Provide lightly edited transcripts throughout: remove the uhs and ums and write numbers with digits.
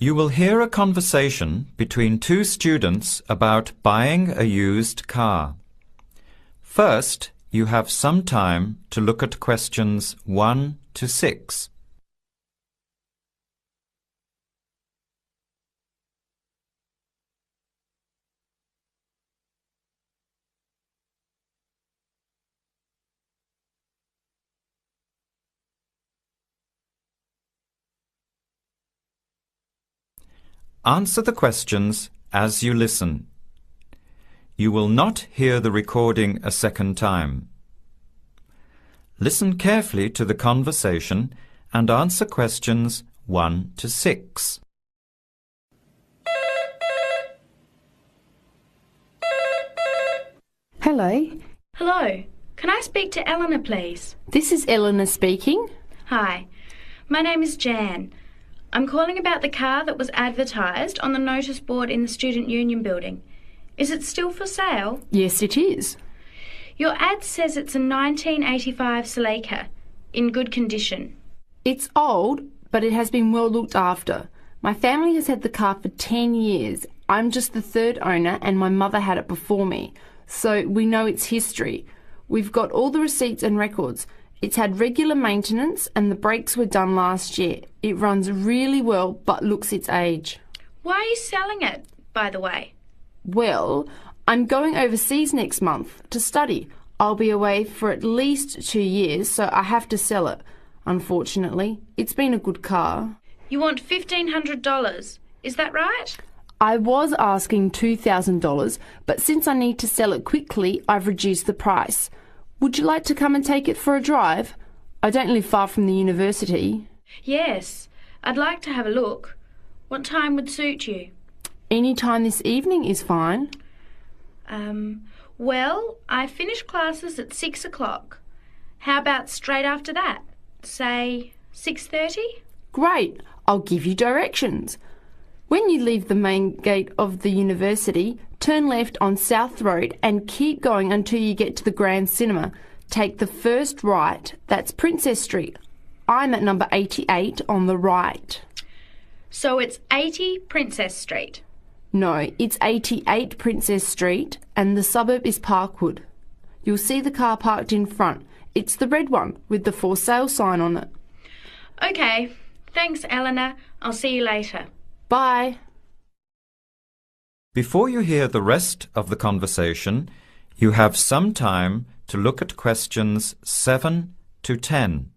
You will hear a conversation between two students about buying a used car. First, you have some time to look at questions 1 to 6. Answer the questions as you listen. You will not hear the recording a second time. Listen carefully to the conversation and answer questions 1 to 6. Hello. Hello. Can I speak to Eleanor, please? This is Eleanor speaking. Hi. My name is Jan. I'm calling about the car that was advertised on the notice board in the Student Union building. Is it still for sale? Yes, it is. Your ad says it's a 1985 Celica, in good condition. It's old, but it has been well looked after. My family has had the car for 10 years. I'm just the third owner and my mother had it before me, so we know its history. We've got all the receipts and records. It's had regular maintenance and the brakes were done last year. It runs really well but looks its age. Why are you selling it, by the way? Well, I'm going overseas next month to study. I'll be away for at least 2 years, so I have to sell it. Unfortunately, it's been a good car. You want $1,500, is that right? I was asking $2,000, but since I need to sell it quickly, I've reduced the price. Would you like to come and take it for a drive? I don't live far from the university. Yes, I'd like to have a look. What time would suit you? Any time this evening is fine. Well, I finish classes at 6 o'clock. How about straight after that? Say 6:30? Great, I'll give you directions. When you leave the main gate of the university, turn left on South Road and keep going until you get to the Grand Cinema. Take the first right, that's Princess Street. I'm at number 88 on the right. So it's 80 Princess Street? No, it's 88 Princess Street and the suburb is Parkwood. You'll see the car parked in front. It's the red one with the for sale sign on it. OK, thanks Eleanor. I'll see you later. Bye. Before you hear the rest of the conversation, you have some time to look at questions 7 to 10.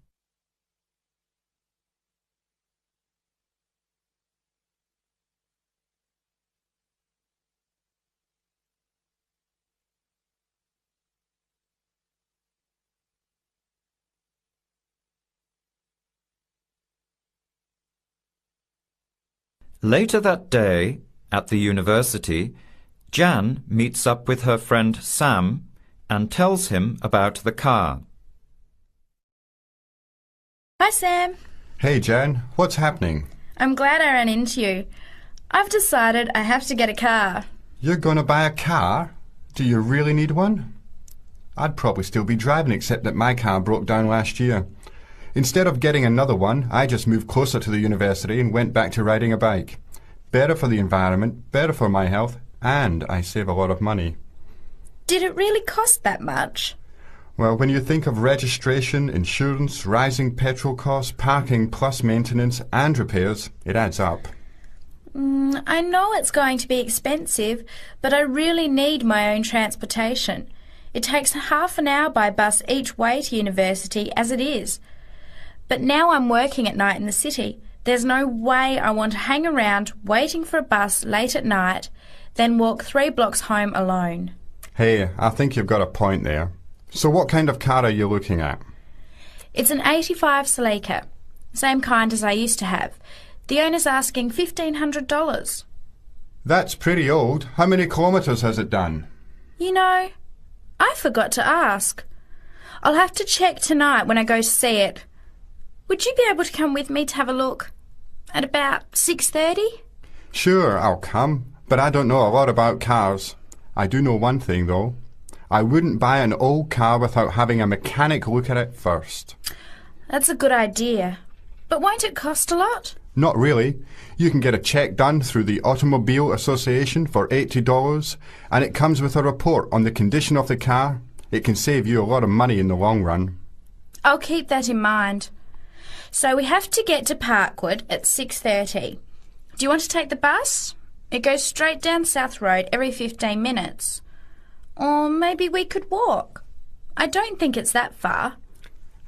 Later that day, at the university, Jan meets up with her friend Sam and tells him about the car. Hi, Sam. Hey, Jan. What's happening? I'm glad I ran into you. I've decided I have to get a car. You're going to buy a car? Do you really need one? I'd probably still be driving, except that my car broke down last year. Instead of getting another one, I just moved closer to the university and went back to riding a bike. Better for the environment, better for my health, and I save a lot of money. Did it really cost that much? Well, when you think of registration, insurance, rising petrol costs, parking plus maintenance and repairs, it adds up. I know it's going to be expensive, but I really need my own transportation. It takes half an hour by bus each way to university as it is. But now I'm working at night in the city. There's no way I want to hang around waiting for a bus late at night, then walk 3 blocks home alone. Hey, I think you've got a point there. So what kind of car are you looking at? It's an 85 Celica, same kind as I used to have. The owner's asking $1,500. That's pretty old. How many kilometres has it done? You know, I forgot to ask. I'll have to check tonight when I go to see it. Would you be able to come with me to have a look? At about 6:30? Sure, I'll come, but I don't know a lot about cars. I do know one thing, though. I wouldn't buy an old car without having a mechanic look at it first. That's a good idea. But won't it cost a lot? Not really. You can get a check done through the Automobile Association for $80, and it comes with a report on the condition of the car. It can save you a lot of money in the long run. I'll keep that in mind. So we have to get to Parkwood at 6:30. Do you want to take the bus? It goes straight down South Road every 15 minutes. Or maybe we could walk. I don't think it's that far.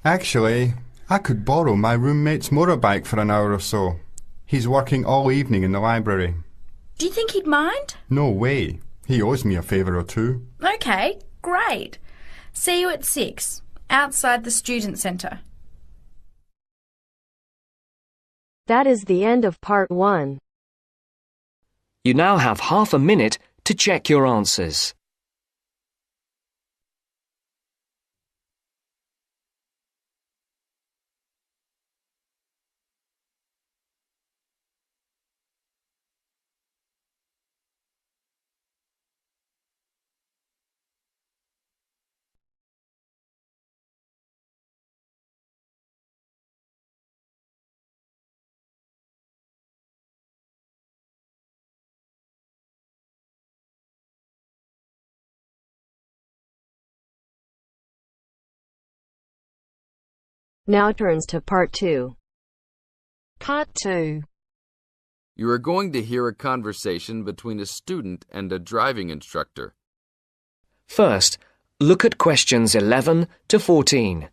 Actually, I could borrow my roommate's motorbike for an hour or so. He's working all evening in the library. Do you think he'd mind? No way. He owes me a favour or two. Okay, great. See you at 6, outside the student centre. That is the end of part 1. You now have half a minute to check your answers. Now turns to part 2. Part 2. You are going to hear a conversation between a student and a driving instructor. First, look at questions 11 to 14.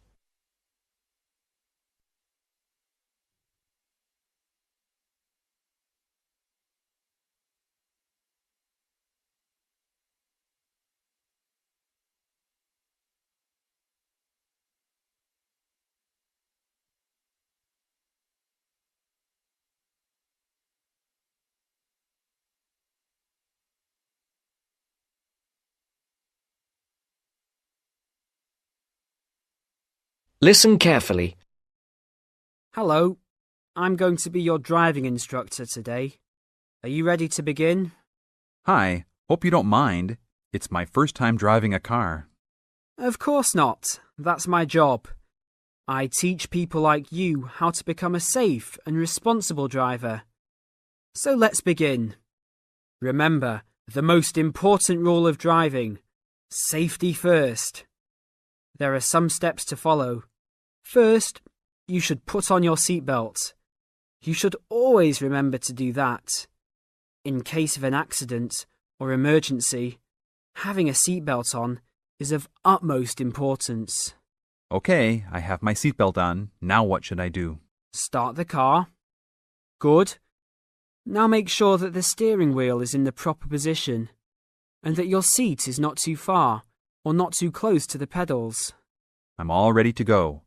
Listen carefully. Hello, I'm going to be your driving instructor today. Are you ready to begin? Hi, hope you don't mind. It's my first time driving a car. Of course not. That's my job. I teach people like you how to become a safe and responsible driver. So let's begin. Remember, the most important rule of driving: safety first. There are some steps to follow. First, you should put on your seatbelt. You should always remember to do that. In case of an accident or emergency, having a seatbelt on is of utmost importance. Okay, I have my seatbelt on. Now what should I do? Start the car. Good. Now make sure that the steering wheel is in the proper position and that your seat is not too far or not too close to the pedals. I'm all ready to go.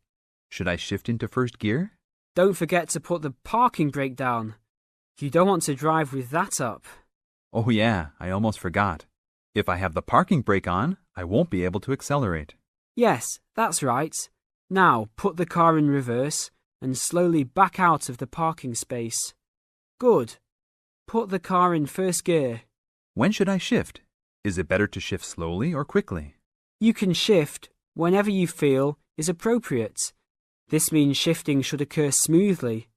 Should I shift into first gear? Don't forget to put the parking brake down. You don't want to drive with that up. Oh yeah, I almost forgot. If I have the parking brake on, I won't be able to accelerate. Yes, that's right. Now put the car in reverse and slowly back out of the parking space. Good. Put the car in first gear. When should I shift? Is it better to shift slowly or quickly? You can shift whenever you feel is appropriate. This means shifting should occur smoothly.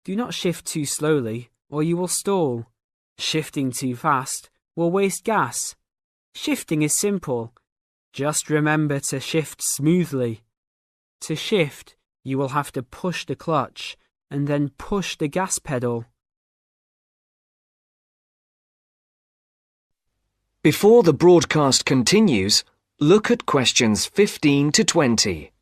Do not shift too slowly or you will stall. Shifting too fast will waste gas. Shifting is simple. Just remember to shift smoothly. To shift, you will have to push the clutch and then push the gas pedal. Before the broadcast continues, look at questions 15 to 20.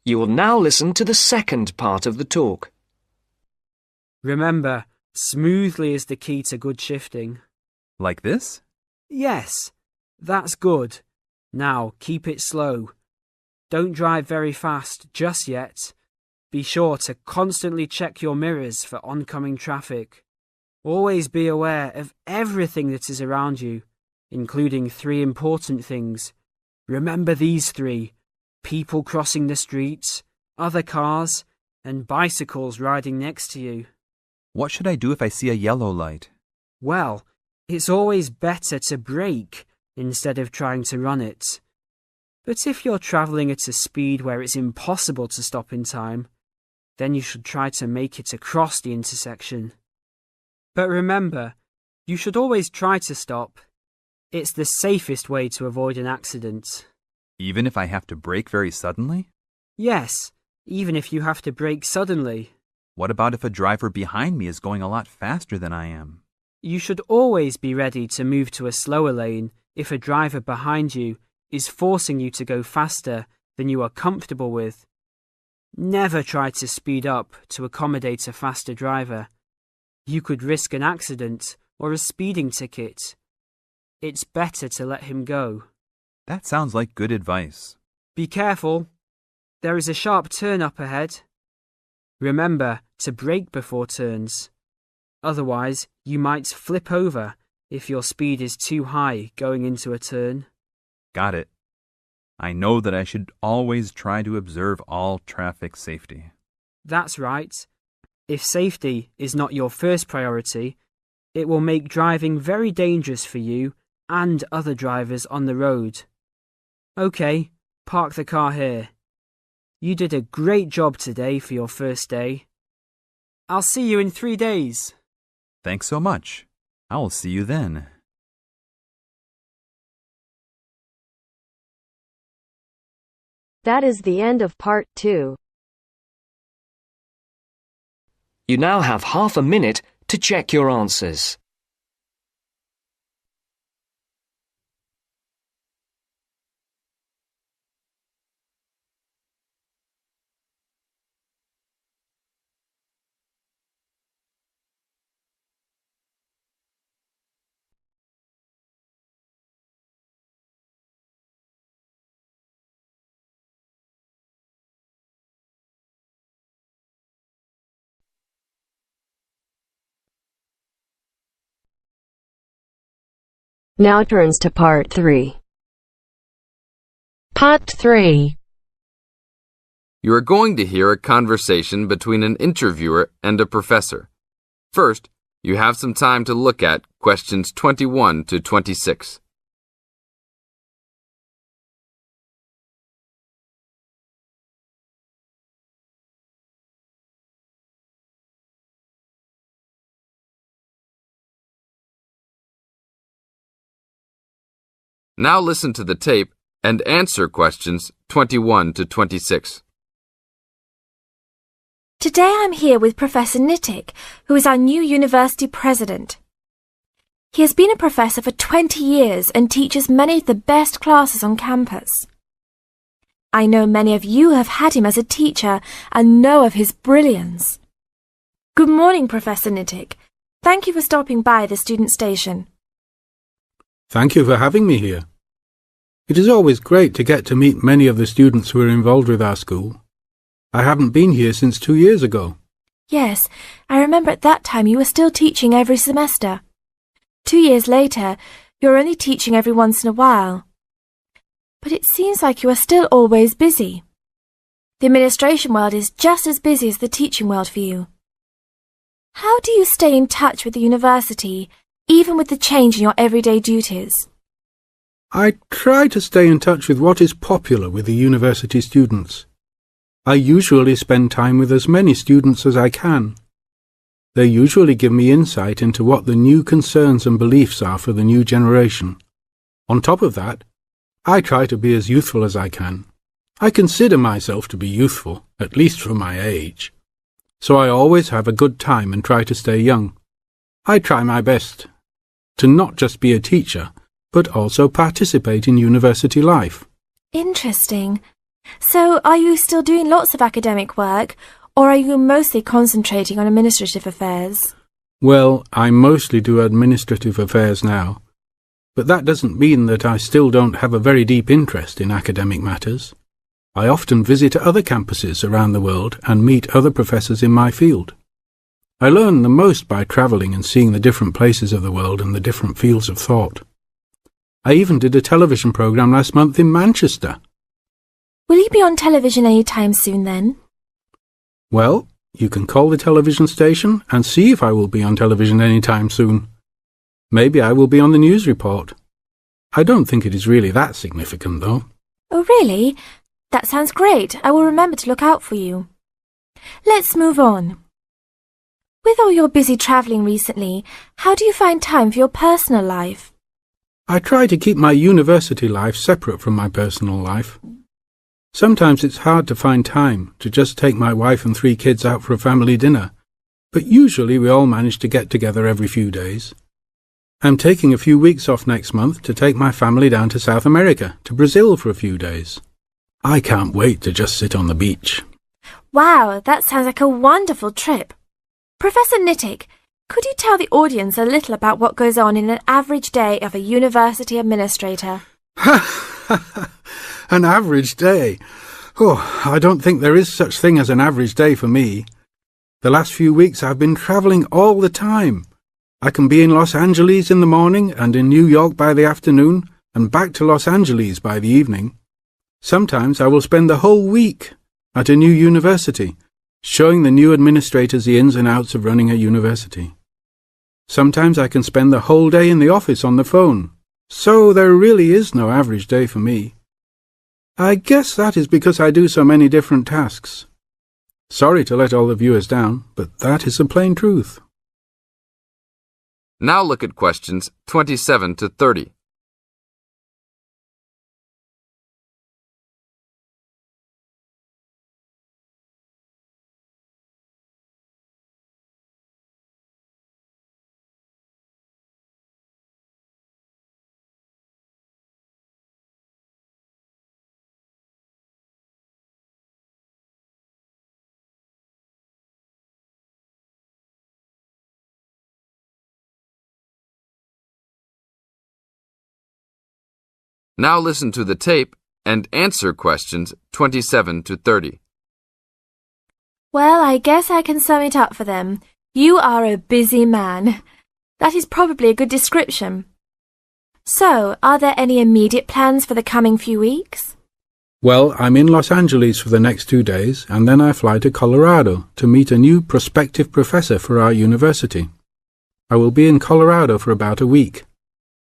You will now listen to the second part of the talk. Remember, smoothly is the key to good shifting. Like this? Yes, that's good. Now keep it slow. Don't drive very fast just yet. Be sure to constantly check your mirrors for oncoming traffic. Always be aware of everything that is around you, including 3 important things. Remember these 3: people crossing the streets, other cars, and bicycles riding next to you. What should I do if I see a yellow light? Well, it's always better to brake instead of trying to run it. But if you're travelling at a speed where it's impossible to stop in time, then you should try to make it across the intersection. But remember, you should always try to stop. It's the safest way to avoid an accident. Even if I have to brake very suddenly? Yes, even if you have to brake suddenly. What about if a driver behind me is going a lot faster than I am? You should always be ready to move to a slower lane if a driver behind you is forcing you to go faster than you are comfortable with. Never try to speed up to accommodate a faster driver. You could risk an accident or a speeding ticket. It's better to let him go. That sounds like good advice. Be careful. There is a sharp turn up ahead. Remember to brake before turns. Otherwise, you might flip over if your speed is too high going into a turn. Got it. I know that I should always try to observe all traffic safety. That's right. If safety is not your first priority, it will make driving very dangerous for you and other drivers on the road. OK, park the car here. You did a great job today for your first day. I'll see you in 3 days. Thanks so much. I will see you then. That is the end of part 2. You now have half a minute to check your answers. Now turns to part 3. Part 3. You are going to hear a conversation between an interviewer and a professor. First, you have some time to look at questions 21 to 26. Now listen to the tape and answer questions 21 to 26. Today I'm here with Professor Nittick, who is our new university president. He has been a professor for 20 years and teaches many of the best classes on campus. I know many of you have had him as a teacher and know of his brilliance. Good morning, Professor Nittick. Thank you for stopping by the student station. Thank you for having me here. It is always great to get to meet many of the students who are involved with our school. I haven't been here since 2 years ago. Yes, I remember at that time you were still teaching every semester. 2 years later, you're only teaching every once in a while. But it seems like you are still always busy. The administration world is just as busy as the teaching world for you. How do you stay in touch with the university, even with the change in your everyday duties? I try to stay in touch with what is popular with the university students. I usually spend time with as many students as I can. They usually give me insight into what the new concerns and beliefs are for the new generation. On top of that, I try to be as youthful as I can. I consider myself to be youthful, at least for my age. So I always have a good time and try to stay young. I try my best to not just be a teacher, but also participate in university life. Interesting. So are you still doing lots of academic work, or are you mostly concentrating on administrative affairs? Well, I mostly do administrative affairs now, but that doesn't mean that I still don't have a very deep interest in academic matters. I often visit other campuses around the world and meet other professors in my field. I learn the most by travelling and seeing the different places of the world and the different fields of thought. I even did a television programme last month in Manchester. Will you be on television any time soon then? Well, you can call the television station and see if I will be on television any time soon. Maybe I will be on the news report. I don't think it is really that significant, though. Oh, really? That sounds great. I will remember to look out for you. Let's move on. With all your busy travelling recently, how do you find time for your personal life? I try to keep my university life separate from my personal life. Sometimes it's hard to find time to just take my wife and 3 kids out for a family dinner, but usually we all manage to get together every few days. I'm taking a few weeks off next month to take my family down to South America, to Brazil for a few days. I can't wait to just sit on the beach. Wow, that sounds like a wonderful trip. Professor Nittick, could you tell the audience a little about what goes on in an average day of a university administrator? An average day? Oh, I don't think there is such thing as an average day for me. The last few weeks I've been travelling all the time. I can be in Los Angeles in the morning and in New York by the afternoon and back to Los Angeles by the evening. Sometimes I will spend the whole week at a new university, showing the new administrators the ins and outs of running a university. Sometimes I can spend the whole day in the office on the phone. So there really is no average day for me. I guess that is because I do so many different tasks. Sorry to let all the viewers down, but that is the plain truth. Now look at questions 27 to 30. Now listen to the tape and answer questions 27 to 30. Well, I guess I can sum it up for them. You are a busy man. That is probably a good description. So, are there any immediate plans for the coming few weeks? Well, I'm in Los Angeles for the next 2 days, and then I fly to Colorado to meet a new prospective professor for our university. I will be in Colorado for about a week.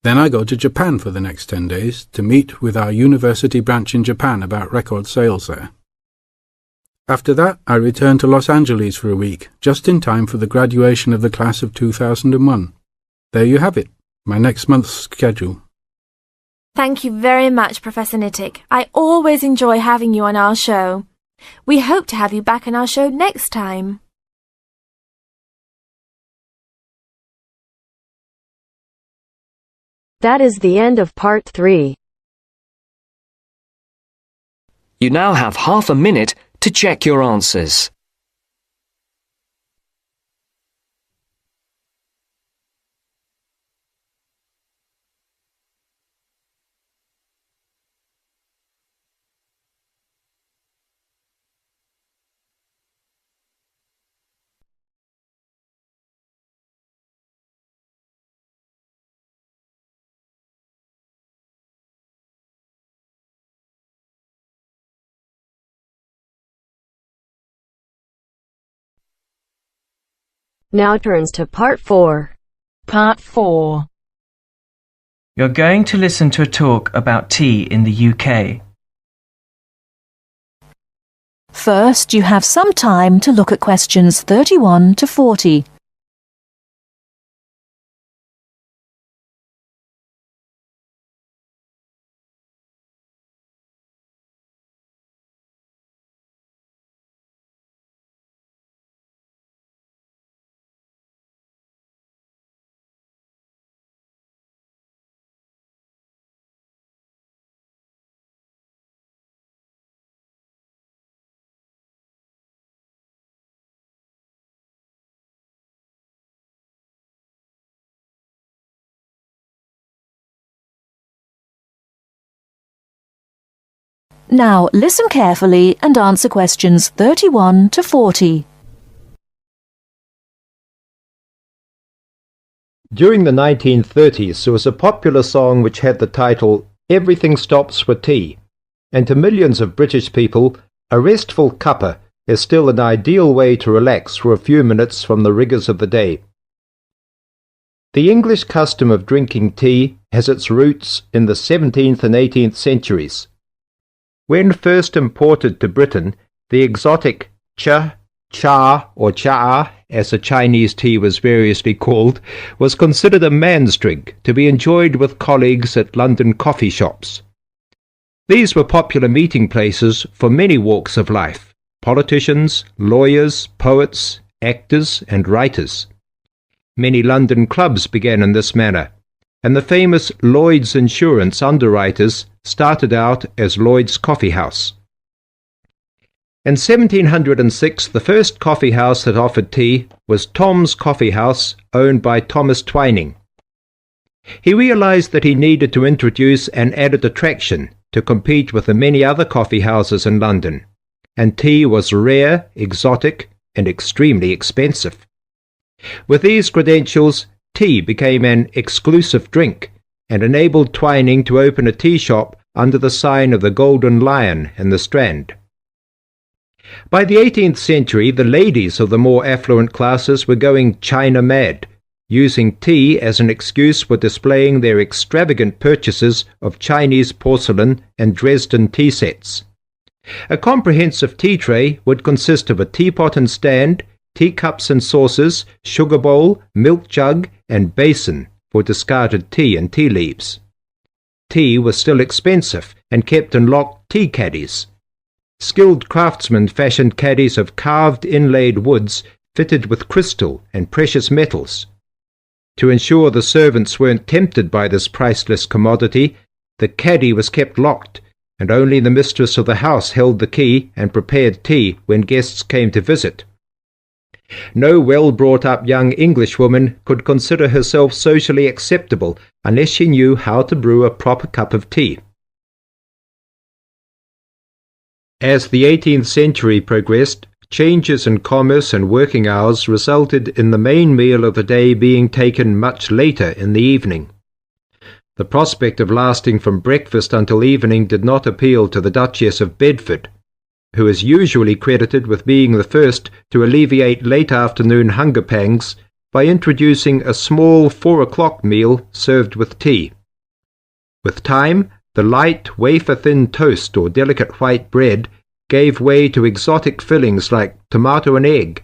Then I go to Japan for the next 10 days to meet with our university branch in Japan about record sales there. After that, I return to Los Angeles for a week, just in time for the graduation of the class of 2001. There you have it, my next month's schedule. Thank you very much, Professor Nittick. I always enjoy having you on our show. We hope to have you back on our show next time. That is the end of part 3. You now have half a minute to check your answers. Now turns to part 4. Part 4. You're going to listen to a talk about tea in the UK. First, you have some time to look at questions 31 to 40. Now listen carefully and answer questions 31 to 40. During the 1930s, there was a popular song which had the title "Everything Stops for Tea," and to millions of British people, a restful cuppa is still an ideal way to relax for a few minutes from the rigours of the day. The English custom of drinking tea has its roots in the 17th and 18th centuries. When first imported to Britain, the exotic cha, or cha, as the Chinese tea was variously called, was considered a man's drink to be enjoyed with colleagues at London coffee shops. These were popular meeting places for many walks of life: politicians, lawyers, poets, actors, and writers. Many London clubs began in this manner, and the famous Lloyd's Insurance underwriters started out as Lloyd's Coffee House. In 1706, the first coffee house that offered tea was Tom's Coffee House, owned by Thomas Twining. He realized that he needed to introduce an added attraction to compete with the many other coffee houses in London, and tea was rare, exotic, and extremely expensive. With these credentials, tea became an exclusive drink and enabled Twining to open a tea shop under the sign of the Golden Lion in the Strand. By the 18th century, the ladies of the more affluent classes were going China mad, using tea as an excuse for displaying their extravagant purchases of Chinese porcelain and Dresden tea sets. A comprehensive tea tray would consist of a teapot and stand, teacups and saucers, sugar bowl, milk jug, and basin for discarded tea and tea leaves. Tea was still expensive and kept in locked tea caddies. Skilled craftsmen fashioned caddies of carved inlaid woods fitted with crystal and precious metals. To ensure the servants weren't tempted by this priceless commodity, the caddy was kept locked, and only the mistress of the house held the key and prepared tea when guests came to visit. No well-brought-up young Englishwoman could consider herself socially acceptable unless she knew how to brew a proper cup of tea. As the 18th century progressed, changes in commerce and working hours resulted in the main meal of the day being taken much later in the evening. The prospect of lasting from breakfast until evening did not appeal to the Duchess of Bedford, who is usually credited with being the first to alleviate late afternoon hunger pangs by introducing a small 4 o'clock meal served with tea. With time, the light, wafer-thin toast or delicate white bread gave way to exotic fillings like tomato and egg,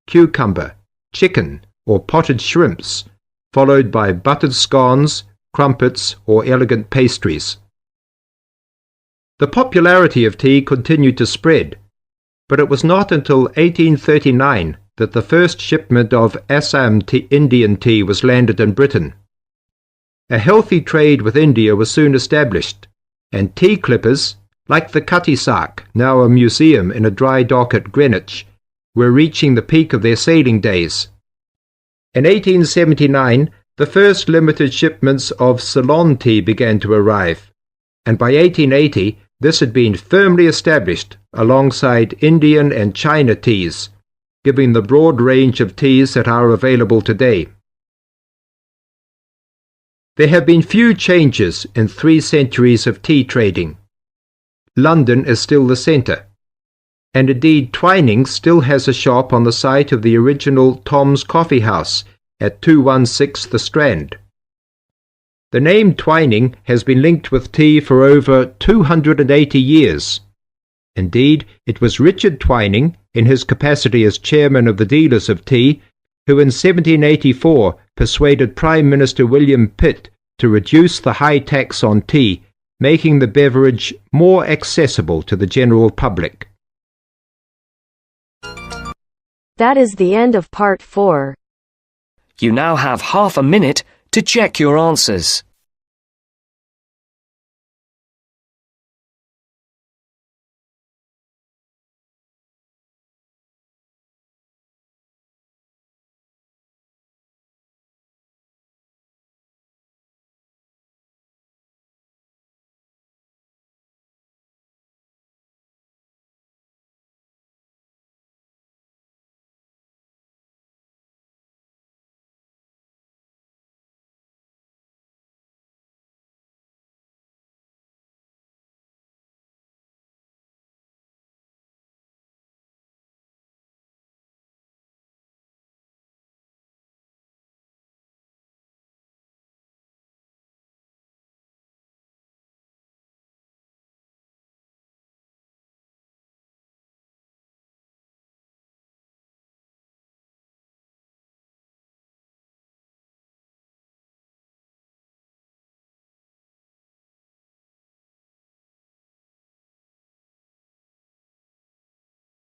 cucumber, chicken, or potted shrimps, followed by buttered scones, crumpets, or elegant pastries. The popularity of tea continued to spread, but it was not until 1839 that the first shipment of Assam Indian tea was landed in Britain. A healthy trade with India was soon established, and tea clippers, like the Cutty Sark, now a museum in a dry dock at Greenwich, were reaching the peak of their sailing days. In 1879, the first limited shipments of Ceylon tea began to arrive, and by 1880 this had been firmly established alongside Indian and China teas, giving the broad range of teas that are available today. There have been few changes in 3 centuries of tea trading. London is still the centre, and indeed Twining still has a shop on the site of the original Tom's Coffee House at 216 The Strand. The name Twining has been linked with tea for over 280 years. Indeed, it was Richard Twining, in his capacity as chairman of the dealers of tea, who in 1784 persuaded Prime Minister William Pitt to reduce the high tax on tea, making the beverage more accessible to the general public. That is the end of part 4. You now have half a minute to check your answers.